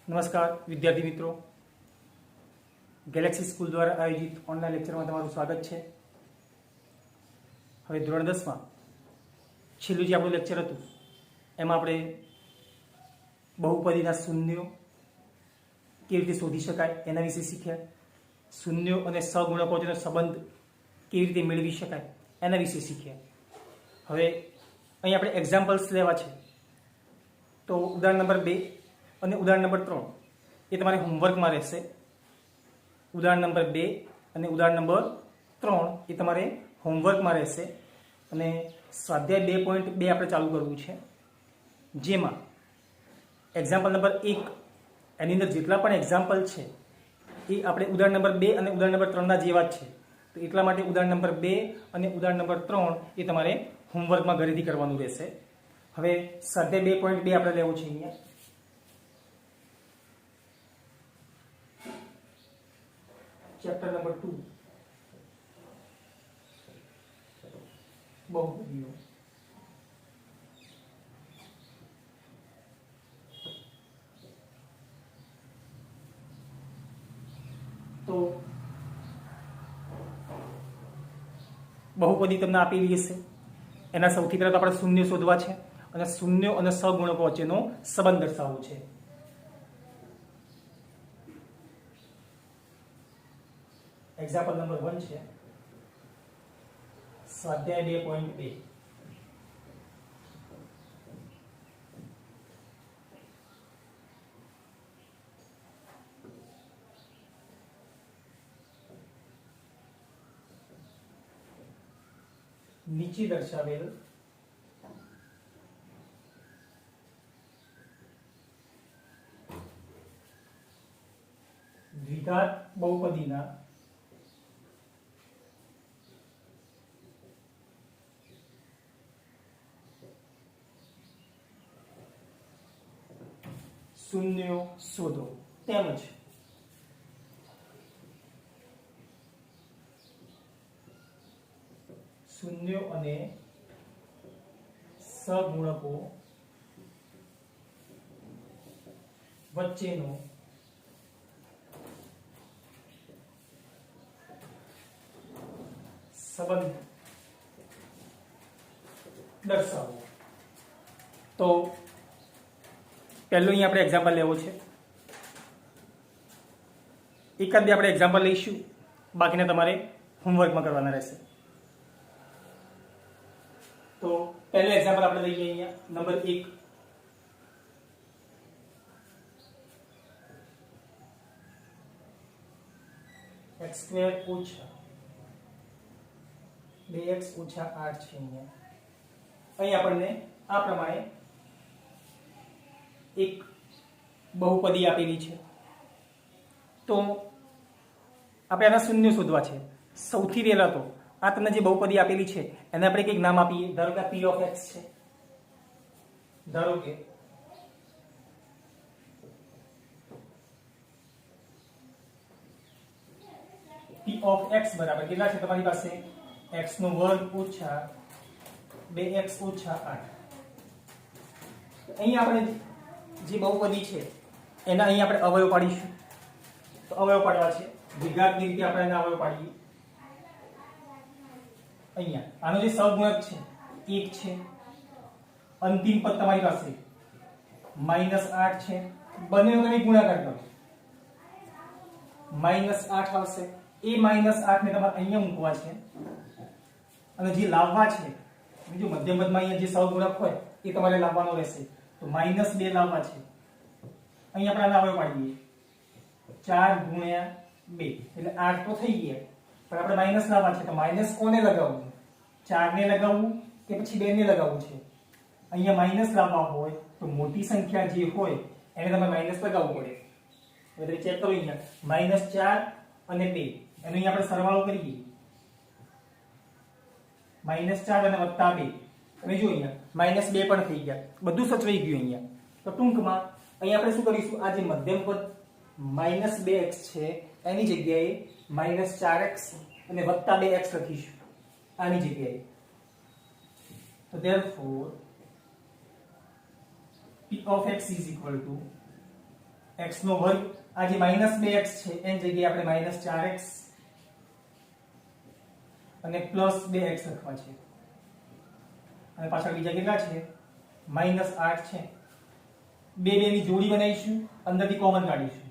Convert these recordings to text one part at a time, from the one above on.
નમસ્કાર વિદ્યાર્થી મિત્રો, ગેલેક્સી સ્કૂલ દ્વારા આયોજિત ઓનલાઈન લેક્ચરમાં તમારું સ્વાગત છે. હવે ધોરણ 10માં છેલ્લું જે આપણું લેક્ચર હતું એમાં આપણે બહુપદીના શૂન્યો કેવી રીતે શોધી શકાય એના વિશે શીખ્યા. શૂન્યો અને સહગુણકો વચ્ચેનો સંબંધ કેવી રીતે મેળવી શકાય એના વિશે શીખ્યા. હવે અહીં આપણે એક્ઝામ્પલ્સ લેવા છે. તો ઉદાહરણ નંબર 2 અને ઉદાહરણ નંબર 3 એ તમારે હોમવર્કમાં રહેશે. ઉદાહરણ નંબર 2 અને ઉદાહરણ નંબર 3 એ તમારે હોમવર્કમાં રહેશે. અને સ્વાધ્યાય 2.2 આપણે ચાલુ કરવું છે, જેમાં એક્ઝામ્પલ નંબર 1 એની અંદર જેટલા પણ એક્ઝામ્પલ છે એ આપણે ઉદાહરણ નંબર 2 અને ઉદાહરણ નંબર 3ના જેવા જ છે. તો એટલા માટે ઉદાહરણ નંબર 2 અને ઉદાહરણ નંબર 3 એ તમારે હોમવર્કમાં ઘરેથી કરવાનું રહેશે. હવે સ્વાધ્યાય 2.2 આપણે લેવું છે. અહીંયા ચેપ્ટર નંબર 2 બહુપદીઓ. તો બહુપદી તમને આપેલી હશે. એના સૌથી પહેલા તો આપણે શૂન્ય શોધવા છે અને શૂન્યો અને સહગુણકો વચ્ચેનો સંબંધ દર્શાવવો છે. એક્ઝામ્પલ નંબર 1 છે સ્વાધ્યાય 2.2. નીચે દર્શાવેલ દ્વિઘાત બહુપદીના શૂન્યો શોધો. તેમજ શૂન્યો અને સહગુણકો વચ્ચેનો સંબંધ દર્શાવો. તો પહેલું અહીં આપણે એક્ઝામ્પલ લેવો છે. એકાદ બે આપણે એક્ઝામ્પલ લઈશું, બાકીના તમારે હોમવર્કમાં કરવાના રહેશે. તો પહેલું એક્ઝામ્પલ આપણે લઈએ અહીંયા નંબર 1. x² ઓછા 2x ઓછા 8 છે. અહીં આપણને આ પ્રમાણે એક બહુપદી આપેલી છે. તો આપણે આના શૂન્ય શોધવા છે. સૌથી પહેલા તો આ તમને જે બહુપદી આપેલી છે એને આપણે કંઈક નામ આપીએ. ધારો કે p of x છે. ધારો કે p of x બરાબર કેટલા છે તમારી પાસે? x નો વર્ગ ઓછા 2x ઓછા 8. અહીં આપણે જે બહુપદી છે એના અહીં આપણે અવયવ પાડીશું. તો અવયવ પાડવા છે દ્વિઘાતની રીતે આપણે એના અવયવ પાડીએ. અહીંયા આનો જે સહગુણક છે 1 છે. અંતિમ પદ તમારી પાસે -8 છે. બંનેનો તમે ગુણાકાર કરો -8 આવશે. એ -8 ને તમારે અહીંયા મૂકવા છે અને જે લાવવા છે બીજું મધ્યમ પદમાં અહીંયા જે સહગુણક હોય એ તમારે લાવવાનો રહેશે. તો -2 લાવવા છે. અહીં આપણે આના અવયવ પાડીએ 4 ગુણ્યા 2 એટલે 8 તો થઈ ગયા, પણ આપણે માઈનસ લાવવા છે. તો માઈનસ કોને લગાવવું? 4 ને લગાવવું કે પછી 2 ને લગાવવું છે? અહીંયા માઈનસ લાવવા હોય તો મોટી સંખ્યા જે હોય એને તમે માઈનસ લગાવવું પડે. એટલે ચેક કરો અહીંયા -4 અને 2 એનો અહીંયા આપણે સરવાળો કરીએ. -4 અને +2. તમે જો અહીંયા -2 પણ થઈ ગયા, બધું સચવાઈ ગયું અહીંયા. તો ટૂંકમાં અહીંયા આપણે શું કરીશું? આ જે મધ્યમ પદ -2x છે એની જગ્યાએ -4x અને +2x લખીશું આની જગ્યાએ. So therefore p of x is equal to x નો વર્ગ, આ જે -2x છે એની જગ્યાએ આપણે -4x અને +2x લખવા છે, અને પાછળ બીજા કેટલા છે -8 છે. બે ની જોડી બનાવીશું, અંદરથી કોમન કાઢીશું,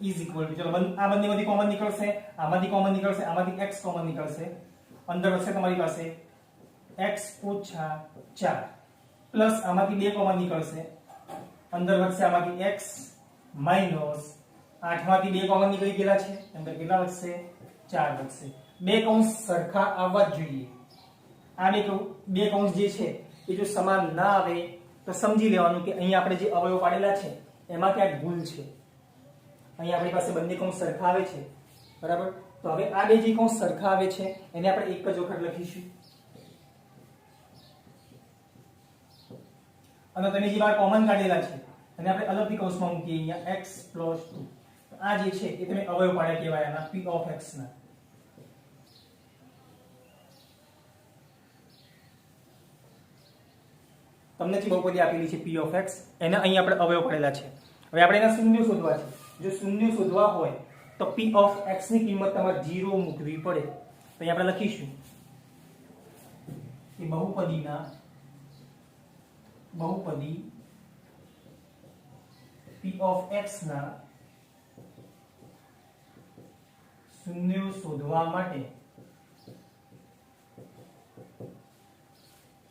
ઇઝ ઇક્વલ ટુ, ચલો આ બંનેમાંથી કોમન નીકળશે, આમાંથી કોમન નીકળશે, આમાંથી x કોમન નીકળશે, અંદર વધશે તમારી પાસે x - 4 પ્લસ આમાંથી 2 કોમન નીકળશે, અંદર વધશે આમાંથી x માઈનસ 8 માંથી 2 કોમન નીકળી ગયેલા છે, અંદર કેટલા વધશે 4 વધશે. બે કૌંસ સરખા આવવા જ જોઈએ. આ બે કૌંસ જે છે એ જો સમાન ના આવે તો સમજી લેવાનું કે અહીંયા આપણે જે અવયવ પાડેલા છે એમાં ક્યાંક ભૂલ છે. અહીંયા આપણી પાસે બંને કૌંસ સરખા આવે છે, બરાબર. તો હવે આ બે જે કૌંસ સરખા આવે છે એને આપણે એક જ વખત લખીશું, અને તમે જે બાર કોમન કાઢેલા છે અને આપણે અલગથી કૌંસમાં મૂકીએ અહીંયા x + 2. આ જે છે એ તમે અવયવ પાડ્યા કહેવાય આના p of x ના. તમને જે બહુપદી આપેલી છે p of x, એને અહીં આપણે અવયવ પાડેલા છે. હવે આપણે એના શૂન્ય શોધવા છે. જો શૂન્ય શોધવા હોય તો p of x ની કિંમત તમારે 0 મૂકવી પડે. તો અહીં આપણે લખીશું કે બહુપદી p of x ના શૂન્ય શોધવા માટે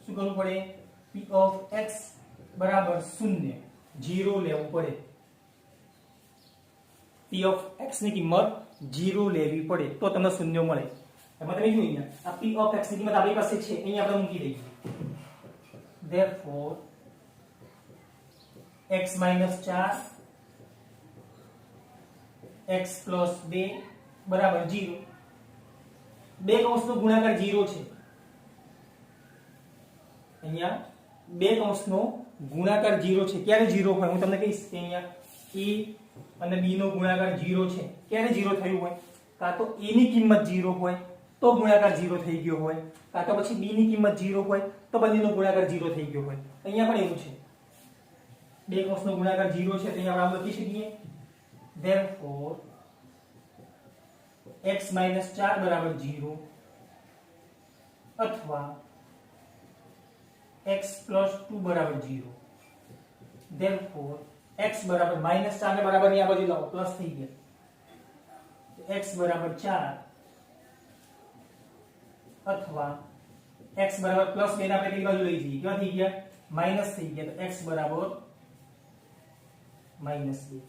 શું કરવું પડે? p of x બરાબર 0 લેવું પડે. p of x ની કિંમત 0 લેવી પડે તો તમને શૂન્ય મળે. એમાં તમે જોઈ અહીંયા આ p of x ની કિંમત આપણી પાસે છે, અહીંયા આપણે મૂકી દઈએ. therefore x - 4 x + 2 બરાબર 0. બે કૌંસનો ગુણાકાર 0 છે. અહીંયા બે કૌંસનો ગુણાકાર 0 છે. ક્યારે 0 હોય હું તમને કહીશ કે અહીંયા a અને b નો ગુણાકાર 0 છે. ક્યારે 0 થયું હોય? કાં તો a ની કિંમત 0 હોય તો ગુણાકાર 0 થઈ ગયો હોય, કાં તો પછી b ની કિંમત 0 હોય તો બંનેનો ગુણાકાર 0 થઈ ગયો હોય. અહીંયા પણ એવું છે, બે કૌંસનો ગુણાકાર 0 છે, તો અહીંયા આપણે લખી શકીએ therefore x - 4 બરાબર 0 અથવા x + 2 બરાબર 0. therefore x બરાબર -4 ને બરાબર ની આ બાજુ લાવો, પ્લસ થઈ ગયા. x બરાબર 4 અથવા x બરાબર +2 ને આપણે કઈ બાજુ લઈ જઈએ, કેવા થઈ ગયા? માઈનસ થઈ ગયા. તો x બરાબર -2.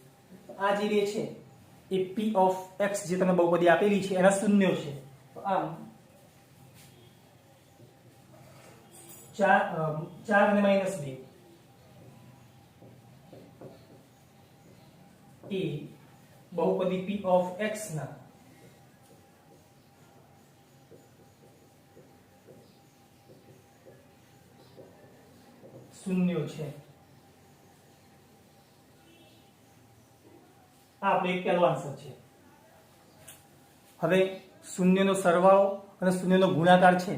આ જે બે છે એ p of x જે તમે બહુપદી આપેલી છે એના શૂન્ય છે. તો આમ 4 અને -2 એ બહુપદી p of x ના શૂન્ય છે. આ આપણો એક પહેલો આન્સર છે. હવે શૂન્યનો સરવાળો અને શૂન્યનો ગુણાકાર છે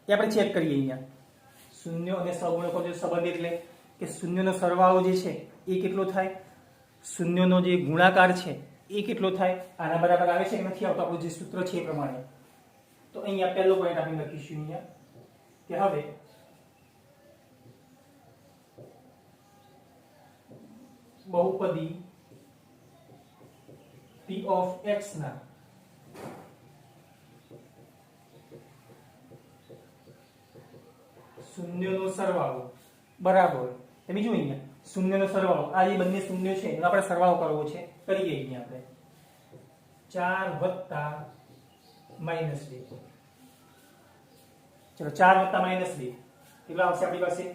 એ આપણે ચેક કરીએ. અહીંયા શૂન્ય અને સહગુણકો જે સંબંધ એટલે કે શૂન્યનો સરવાળો જે છે એ કેટલો થાય, શૂન્યનો જે ગુણાકાર છે એ કેટલો થાય, આના બરાબર આવે છે કે નથી આવતો આપણું જે સૂત્ર છે એ પ્રમાણે. તો અહીંયા પહેલો પોઈન્ટ આપણે લખીશું અહીંયા કે હવે બહુપદી p of x ના શૂન્યનો સરવાળો બરાબર, તમે જો અહીંયા શૂન્યનો સરવાળો, આ જે બંને શૂન્ય છે એનો આપણે સરવાળો કરવો છે, કરીએ અહીંયા આપણે 4 વત્તા -2. ચલો 4 વત્તા -2 કેટલા આવશે આપણી પાસે?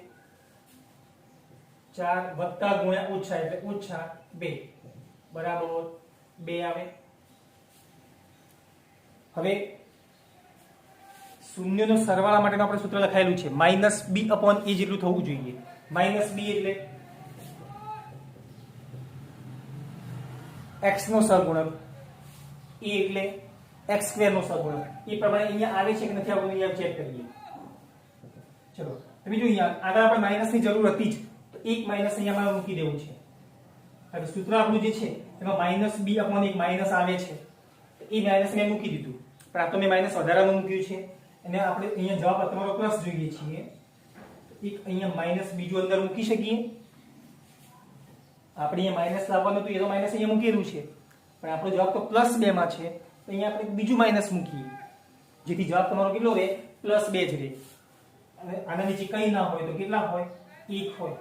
4 વત્તા ગુણ્યા ઓછા એટલે ઓછા 2 બરાબર 2 આવે. હવે શૂન્યનો સરવાળા માટેનું આપણે સૂત્ર લખાયેલું છે -b/a જેટલું થવું જોઈએ. -b એટલે x નો સહગુણક, a એટલે x² નો સહગુણક. એ પ્રમાણે અહીંયા આવે છે કે નથી આવતું અહીંયા ચેક કરીએ. ચલો તમે જો અહીંયા આગળ આપણે માઈનસ ની જરૂર હતી જ, તો એક માઈનસ અહીંયા મૂકી દેવું છે. હવે સૂત્ર આપણું જે છે એમાં -b/1 માઈનસ આવે છે, એ માઈનસ મેં મૂકી દીધું, પણ આ તો મેં માઈનસ વધારાનું મૂક્યું છે, અને આપણે અહીંયા જવાબ તમારો પ્લસ જોઈએ છીએ, એક અહીંયા માઈનસ બીજું અંદર મૂકી શકીએ. આપણે અહીંયા માઈનસ લાવવાનું હતું, એ તો માઈનસ અહીંયા મૂકેલું છે, પણ આપણો જવાબ તો +2 માં છે, તો અહીંયા આપણે બીજું માઈનસ મૂકીએ, જેથી જવાબ તમારો કેટલો રહે? +2 જ રહે. અને આના નીચે કંઈ ના હોય તો કેટલા હોય? 1 હોય.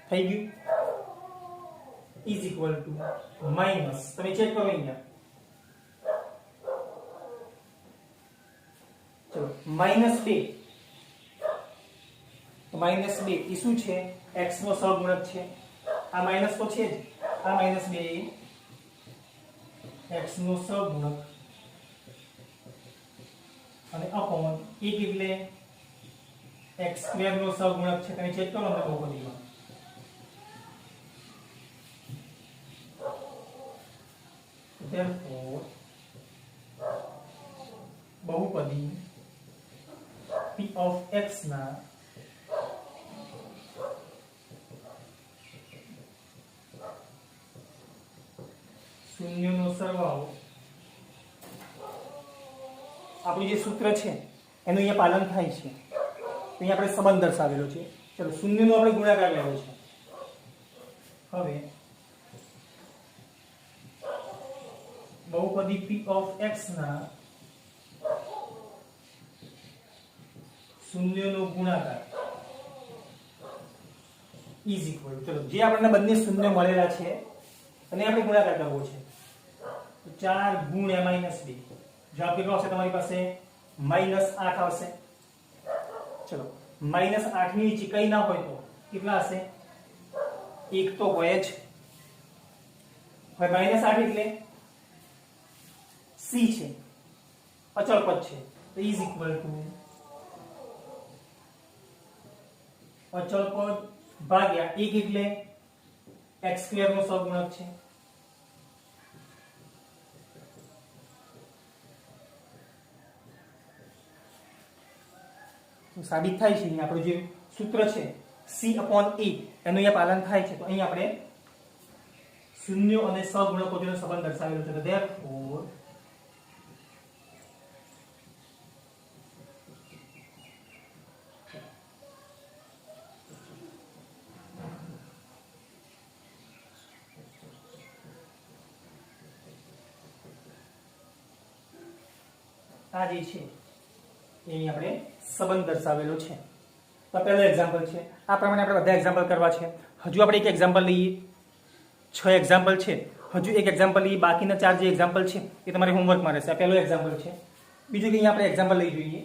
થઈ ગયું. ઇઝ ઇક્વલ ટુ માઈનસ, તમે ચેક કરો અહીંયા, ચલો -2, તો -2 એ શું છે? x નો સહગુણક છે. આ માઈનસ તો છે જ, આ -2 x નો સહગુણક, અને અપોન 1 એટલે x² નો સહગુણક છે. તમે ચેક કરો અંદર બહુપદીમાં, therefore બહુપદી p of x ના શૂન્યનો સરવાળો, આપણું જે સૂત્ર છે એનું અહીંયા પાલન થાય છે. અહીંયા આપણે સંબંધ દર્શાવેલો છે. ચલો શૂન્યનો આપણે ગુણાકાર લેવો છે. હવે બહુપદી p of x ના શૂન્યનો ગુણાકાર ઇઝ ઇક્વલ, ચલો જે આપણને બંને શૂન્ય મળેલા છે અને આપણે ગુણાકાર કરવો છે, તો 4 ગુણ્યા -2, જવાબ કેટલો આવશે તમારી પાસે? -8 આવશે. ચલો -8 ની નીચે કંઈ ના હોય તો કેટલા હશે? 1 તો હોય જ. હવે -8 એટલે c છે, અચળ પદ છે, તો ઇઝ ઇક્વલ ટુ અચળ પદ ભાગ્યા 1 એટલે x² નો સહગુણક છે. સાબિત થાય છે આપણું જે સૂત્ર છે c/a એનું અહીંયા પાલન થાય છે. તો અહીં આપણે શૂન્યો અને સહગુણકો જેનો સંબંધ દર્શાવેલો છે. તો therefore આ જે છે એ આપણે સંબંધ દર્શાવેલો છે. તો પહેલો એક્ઝામ્પલ છે, આ પ્રમાણે આપણે બધા એક્ઝામ્પલ કરવા છે. હજુ આપણે એક એક્ઝામ્પલ લઈએ, 6 એક્ઝામ્પલ છે. હજુ એક એક્ઝામ્પલ લઈએ, બાકીના 4 જે એક્ઝામ્પલ છે એ તમારે હોમવર્કમાં રહેશે. આ પહેલો એક્ઝામ્પલ છે. બીજું કે અહીંયા આપણે એક્ઝામ્પલ લઈ જોઈએ.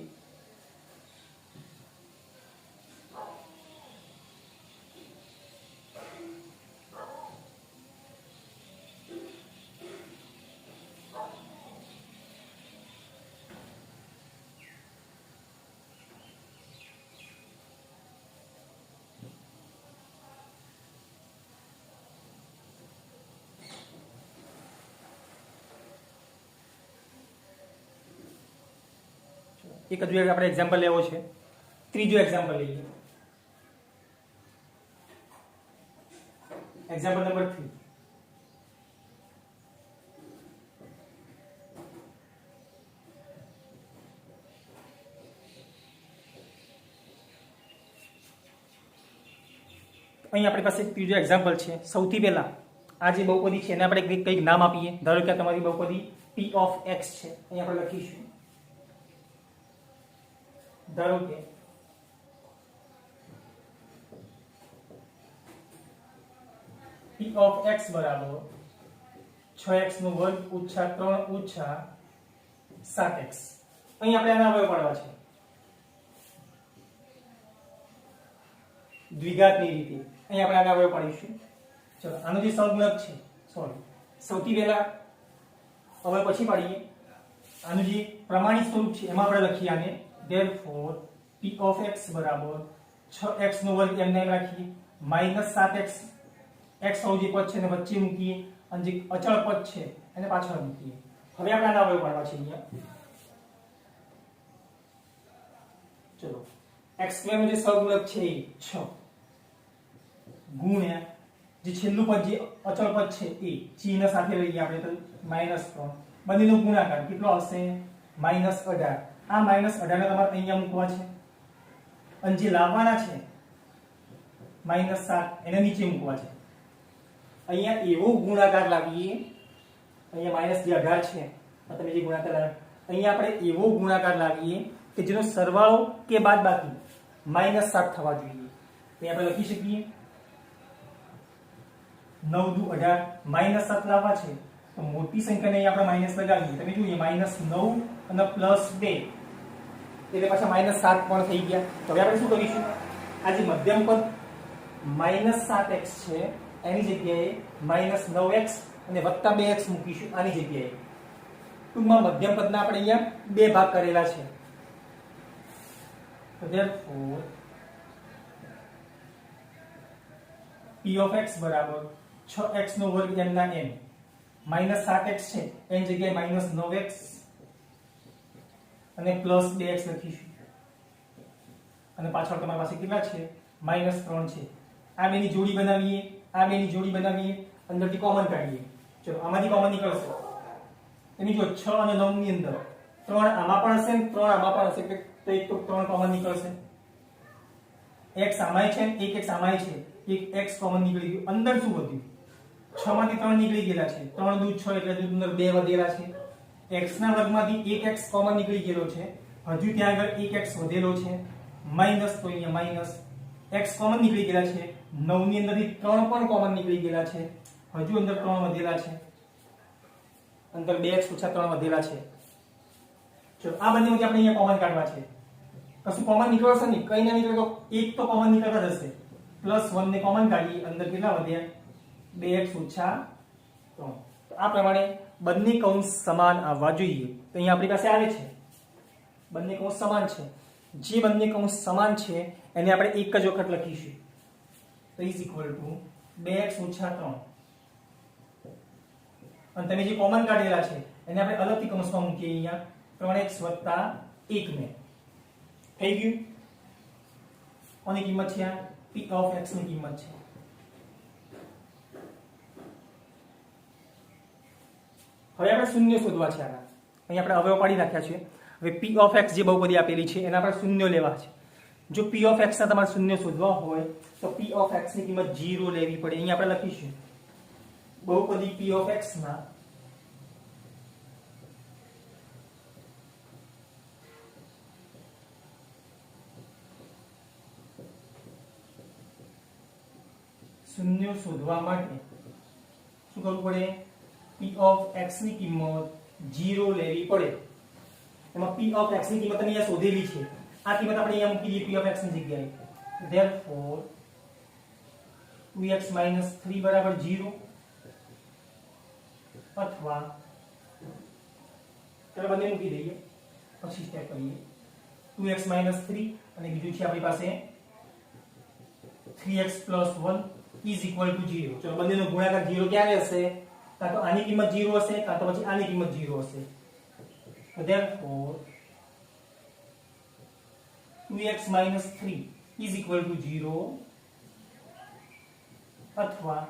એક હજુ આપણે એક્ઝામ્પલ લેવો છે. ત્રીજો એક્ઝામ્પલ લઈએ, એક્ઝામ્પલ નંબર 3. અહીં આપણી પાસે ત્રીજો એક્ઝામ્પલ છે. સૌથી પહેલા આ જે બહુપદી છે એને આપણે કંઈક નામ આપીએ. ધારો કે તમારી બહુપદી p of x છે. અહીં આપણે લખીશું, ધારો કે p of x બરાબર 6x નો વર્ગ ઓછા 3 ઓછા 7x. અહીં આપણે આના અવયવ પાડવા છે દ્વિઘાતની રીતે. અહીં આપણે આના અવયવ પાડીશું. ચલો આનો જે સહગુણક છે, સૌથી પહેલા અવયવ પછી પાડીએ. આનું જે પ્રમાણિત સ્વરૂપ છે એમાં આપણે લખીએ આને therefore p of x બરાબર 6x નો વર્ગ એમને એમ રાખીએ, -7x, x વાળું જે પદ છે એને વચ્ચે મૂકીએ, અને જે અચળ પદ છે એને પાછળ મૂકીએ. હવે આપણે આના અવયવ પાડવા છે અહીંયા. ચલો x² નો જે સહગુણક છે એ 6 ગુણ્યા જે છેલ્લું પદ જે અચળ પદ છે એ ચિહ્ન સાથે લઈએ આપણે તો -3 બંનેનો ગુણાકાર કેટલો આવશે -18 આ -18 ને તમારે અહીંયા મૂકવા છે અને જે લાવવાના છે -7 એને નીચે મૂકવા છે અહીંયા એવો ગુણાકાર લાવીએ અહીંયા -18 છે તમે જે ગુણાકાર લાવ્યા અહીંયા આપણે એવો ગુણાકાર લાવીએ કે જેનો સરવાળો કે બાદબાકી -7 થવા જોઈએ તો આપણે લખી શકીએ 9 દુ 18 -7 લાવવા છે તો મોટી સંખ્યાને અહીંયા આપણે માઈનસ લગાવીએ તમે જોઈએ -9 અને +2 એટલે પાછા -7 પણ થઈ ગયા તો હવે આપણે શું કરીશું આ જે મધ્યમ પદ -7x છે એની જગ્યાએ -9x અને +2x મૂકીશું આની જગ્યાએ ટૂંકમાં મધ્યમ પદના આપણે અહીંયા બે ભાગ કરેલા છે તો therefore p of x બરાબર 6x નો વર્ગ n ના n -7x છે એની જગ્યાએ -9x અને +2x લખીશું અને પાછળ તમારી પાસે કેટલા છે -3 છે આ બેની જોડી બનાવીએ આ બેની જોડી બનાવીએ અંદરથી કોમન કાઢીએ ચલો આમાંથી કોમન નીકળશે એની જો 6 અને 9 ની અંદર 3 આમાં પણ હશે ને 3 આમાં પણ હશે એટલે તો એક તો 3 કોમન નીકળશે x આમાંય છે એક x આમાંય છે એક x કોમન નીકળી ગયું અંદર શું વધ્યું 6 માંથી 3 નીકળી ગયેલા છે 3 દૂ 6 એટલે અંદર 2 વધેલા છે x ના વર્ગમાંથી એક x કોમન નીકળી ગયેલો છે હજુ ત્યાં આગળ એક x વધેલો છે માઈનસ તો અહીંયા માઈનસ x કોમન નીકળી ગયેલા છે 9 ની અંદરથી 3 પણ કોમન નીકળી ગયેલા છે હજુ અંદર 3 વધેલા છે અંદર 2x - 3 વધેલા છે ચલો આ બંનેમાંથી આપણે અહીંયા કોમન કાઢવા છે કશું કોમન નીકળશે નહીં કઈ ના નીકળે તો એક તો કોમન નીકળતા જશે +1 ને કોમન કાઢી અંદર કેટલા વધ્યા 2x - 3 તો આ પ્રમાણે બંને કૌંસ સમાન આવવા જોઈએ તો અહીંયા આપણી પાસે આવે છે બંને કૌંસ સમાન છે જે બંને કૌંસ સમાન છે એને આપણે એક જ વખત લખીશું તો ઇઝ ઇક્વલ ટુ 2x - 3 અને તમે જે કોમન કાઢેલા છે એને આપણે અલગથી કૌંસમાં મૂકીએ અહીંયા 3x + 1 ને થઈ ગયું કોની કિંમત છે આ p of x ની કિંમત છે હવે આપણે શૂન્ય શોધવા છે આના અહીં આપણે અવયવ પાડી નાખ્યા છે હવે p of x જે બહુપદી આપેલી છે એના આપણે શૂન્ય લેવા છે જો p of x ના તમારે શૂન્ય શોધવા હોય તો p of x ની કિંમત 0 લેવી પડે અહીં આપણે લખીશું બહુપદી p of x ના શૂન્ય શોધવા માટે શું કરવું પડે p of x ની કિંમત 0 લેવી પડે એમાં p of x ની કિંમત અહીંયા શોધેલી છે આ કિંમત આપણે અહીંયા મૂકી દઈએ p of x ની જગ્યાએ therefore 2x - 3 = 0 અથવા ચાલો બંને મૂકી દઈએ પછી સ્ટેપ કરીએ 2x - 3 અને બીજું છે આપણી પાસે 3x + 1 = 0 ચલો બંનેનો ગુણાકાર 0 ક્યારે હશે કાં તો આની કિંમત 0 હશે કાં તો પછી આની કિંમત 0 હશે so therefore 2x - 3 = 0 અથવા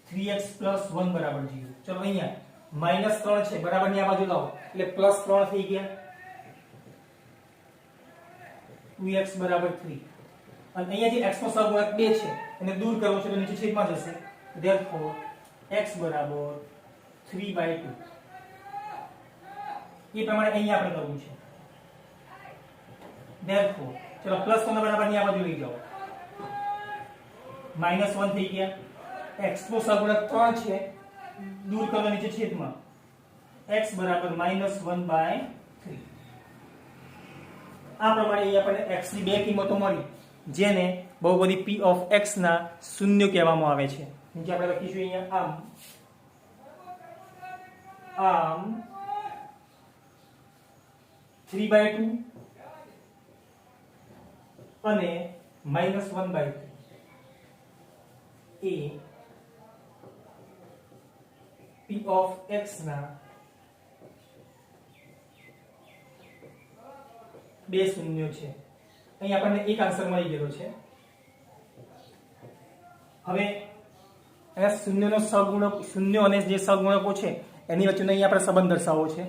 3x + 1 = 0 ચલો અહીંયા -3 છે બરાબર ની આ બાજુ લાવો એટલે +3 થઈ ગયા 2x = 3 અને અહીંયા જે x નો સહગુણક 2 છે એને દૂર કરવો છે તો નીચે છેદમાં જશે therefore x = 3/2 એ પ્રમાણે અહીંયા આપણે કરવું છે therefore ચલો +1 બરાબર ની આ બાજુ લઈ જાઓ -1 થઈ ગયા x નો સહગુણક 3 છે દૂર કરવા નીચે છેદમાં x = -1/3 આ પ્રમાણે અહીં આપણને x ની બે કિંમતો મળી જેને બહુપદી p of x ના શૂન્ય કહેવામાં આવે છે નીચે આપણે લખીશું અહીંયા આમ 3/2 અને -1/3 એ p of x ના બે શૂન્યો છે અહીં આપણને એક આન્સર મળી ગયો છે હવે અહીંયા શૂન્યનો સહગુણક, શૂન્ય અને જે સહગુણકો છે એની વચ્ચેનો અહીંયા આપણે સંબંધ દર્શાવવો છે.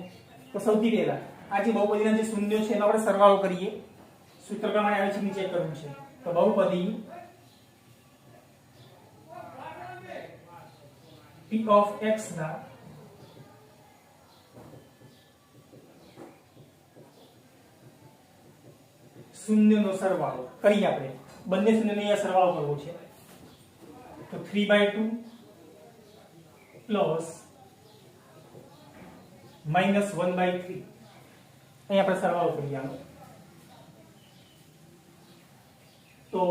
તો સૌથી પહેલા આ જે બહુપદીના જે શૂન્યો છે એનો આપણે સરવાળો કરીએ. સૂત્ર પ્રમાણે આવે છે, નીચે કરવું છે. તો બહુપદી p of x ના શૂન્યનો સરવાળો કરીએ. આપણે બંને શૂન્યનો અહીંયા સરવાળો કરવો છે. તો 3/2 પ્લસ માઇનસ 1/3 અહીંયા આપણે સરવાળો કરીએ આનો. તો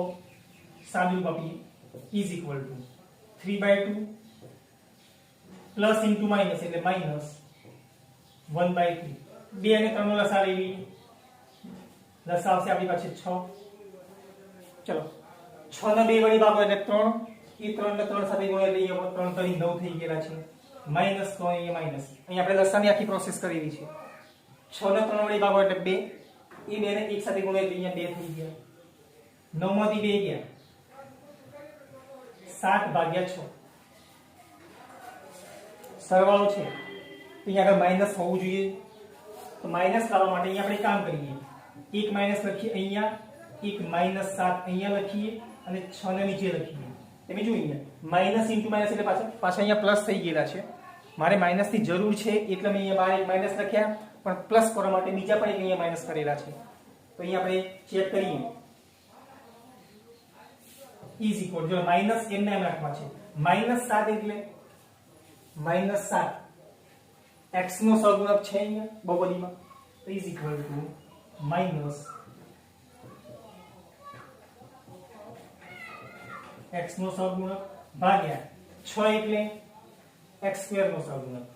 સાદું આપીએ is equal to 3/2 plus into minus એટલે માઇનસ 1/3. 2 અને 3 નો લસા લેવી. લસા આવશે આપણી પાસે 6. ચલો 6 ને 2 વડે ભાગો એટલે 3. એ 3 ને 3 સાથે ગુણ્યા લઈએ 3 કરી 9 થઈ ગયેલા છે. માઇનસ 3 અહીંયા માઇનસ. અહીં આપણે લસાની આખી પ્રોસેસ કરેલી છે. 6 ને 3 વડે ભાગો એટલે 2. એ 2 ને 1 સાથે ગુણ્યા લઈએ 2 થઈ ગયા. 9 માંથી 2 ગયા 7/6. સરવાળો છે તો અહીંયા આગળ માઇનસ હોવું જોઈએ. તો માઇનસ લાવવા માટે અહીંયા આપણે કામ કરીએ. એક માઇનસ લખીએ અહીંયા, એક -7 અહીંયા લખીએ અને 6 ને નીચે લખીએ. તમે જો અહીંયા માઇનસ ઇન્ટુ માઇનસ એટલે પાછા અહીંયા પ્લસ થઈ ગયેલા છે. મારે માઇનસ ની જરૂર છે એટલે મેં અહીંયા બહાર એક માઇનસ લખ્યા, પણ પ્લસ કરવા માટે બીજા પણ એક અહીંયા માઇનસ કરેલા છે. તો અહીંયા આપણે ચેક કરીએ. ઇઝ ઇક્વલ જો માઇનસ એમને એમ રાખવા છે. -7 એટલે -7 x નો સહગુણક છે અહીંયા બહુપદીમાં. તો is equal to minus x નો સહગુણક ભાગ્યા 6 એટલે x² નો સહગુણક.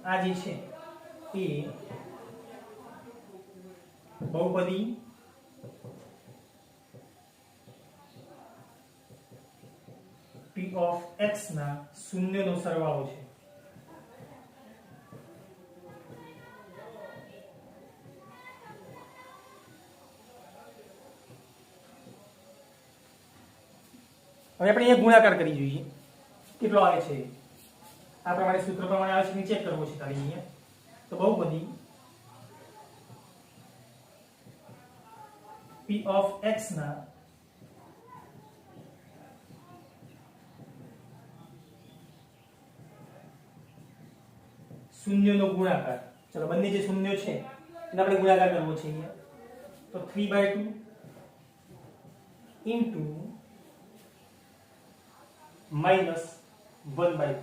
આ જે છે એ બહુપદી p of x ના શૂન્યનો સરવાળો છે. હવે આપણે એ ગુણાકાર કરી જોઈએ કેટલો આવે છે. આ પ્રમાણે સૂત્ર પ્રમાણે આવે છે, નીચે કરવો છે તારી અહીંયા. તો બહુપદી p of x ના શૂન્યનો ગુણાકાર. ચલો બંને જે શૂન્યો છે એને આપણે ગુણાકાર કરવો છે અહીંયા. તો 3/2 ઇન્ટુ માઇનસ 1/3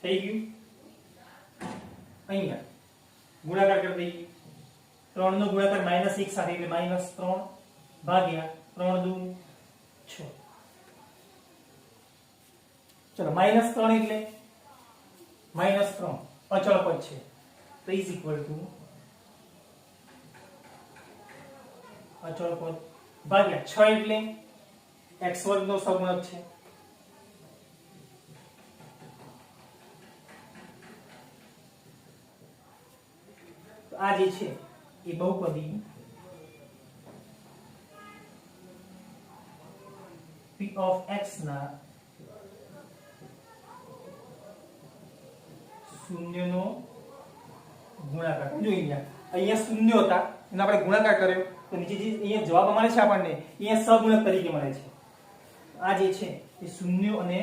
થઈ ગયું. અહીંયા ગુણાકાર કરી દઈએ. 3 નો ગુણાકાર -1 સાથે એટલે -3 ભાગ્યા 3 દુ 6. ચલો -3 એટલે -3 અચળ પદ છે. તો ઇઝ ઇક્વલ ટુ અચળ પદ ભાગ્યા 6 એટલે x² નો સહગુણક છે. તો આ જે છે એ બહુપદી p of x ના શૂન્યનો ગુણાકાર. જો અહીંયા શૂન્ય હતા એનો આપણે ગુણાકાર કર્યો તો નીચે જે અહીંયા જવાબ મળે છે આપણને અહીંયા સહગુણક તરીકે મળે છે. આ જે છે એ શૂન્ય અને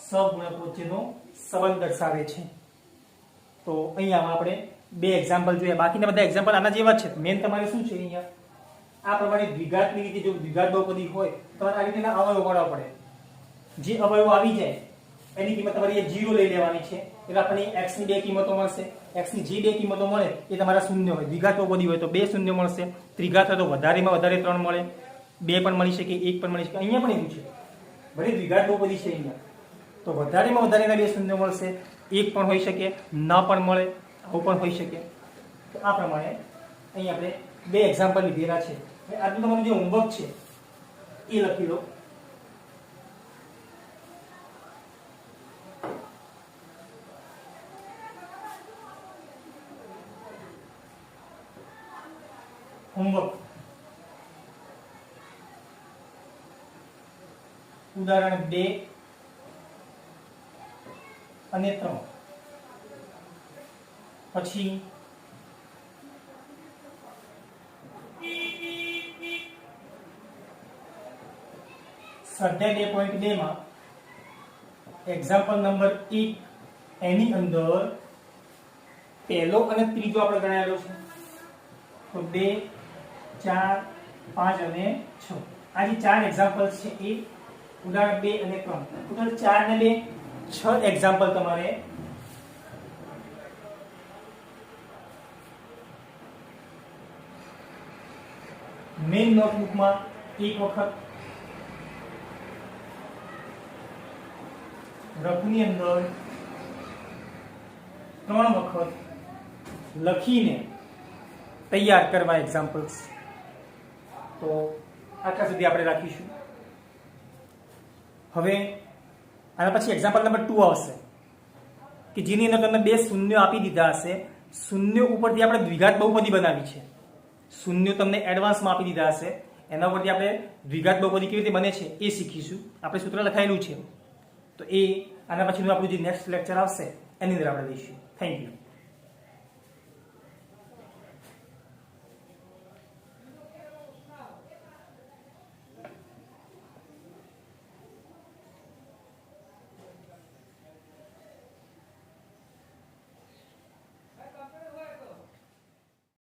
સહગુણક વચ્ચેનો સંબંધ દર્શાવે છે. તો અહીંયા આપણે બે એક્ઝામ્પલ જોયા. બાકીના બધા એક્ઝામ્પલ આના જેવા જ છે. મેન તમારે શું છે અહીંયા આ પ્રમાણે દ્વિઘાતની રીતે જો દ્વિઘાત બહુપદી હોય તો આ રીતના અવયવો પાડવા પડે. જે અવયવો આવી જાય એની કિંમત તમારે 0 લઈ લેવાની છે. એટલે આપણને x ની બે કિંમતો મળશે. x ની જે બે કિંમતો મળે એ તમારા શૂન્ય હોય. દ્વિઘાત બહુપદી હોય તો બે શૂન્ય મળશે. ત્રિઘાત હોય તો વધારેમાં વધારે 3 મળે. 2 પણ મળી શકે, 1 પણ મળી શકે. અહીંયા પણ એવું છે. ભલે દ્વિઘાત બહુપદી છે અહીંયા તો વધારેમાં વધારેના બે શૂન્ય મળશે. 1 પણ હોઈ શકે, ન પણ મળે, આવું પણ હોઈ શકે. તો આ પ્રમાણે અહીં આપણે બે એક્ઝામ્પલ લીધેલા છે. આજનું તમારું જે હોમવર્ક છે એ લખી લો. હોમવર્ક. ઉદાહરણ 2 અને 3. પછી સ્વાધ્યાય 2.2 માં એક્ઝામ્પલ નંબર 1 એની અંદર પહેલો અને ત્રીજો આપણે ગણાયેલો છે. તો 2, 4, 5 અને 6 આ જે 4 એક્ઝામ્પલ છે એ ઉદાહરણ 2 અને 3 ટોટલ 4 ને 2 6 એક્ઝામ્પલ તમારે મેઇન નોટબુકમાં એક વખત રફની અંદર 3 વખત લખીને તૈયાર કરવા એક્ઝામ્પલ્સ. તો આટલા સુધી આપણે રાખીશું. હવે આના પછી એક્ઝામ્પલ નંબર 2 આવશે કે જેની અંદર તમને 2 શૂન્યો આપી દીધા હશે. શૂન્યો ઉપરથી આપણે દ્વિઘાત બહુપદી બનાવી છે. શૂન્યો તમને એડવાન્સમાં આપી દીધા હશે. એના ઉપરથી આપણે દ્વિઘાત બહુપદી કેવી રીતે બને છે એ શીખીશું. આપણે સૂત્ર લખાયેલું છે. તો એ આના પછીનું આપણું જે નેક્સ્ટ લેક્ચર આવશે એની અંદર આપણે લઈશું. Thank you.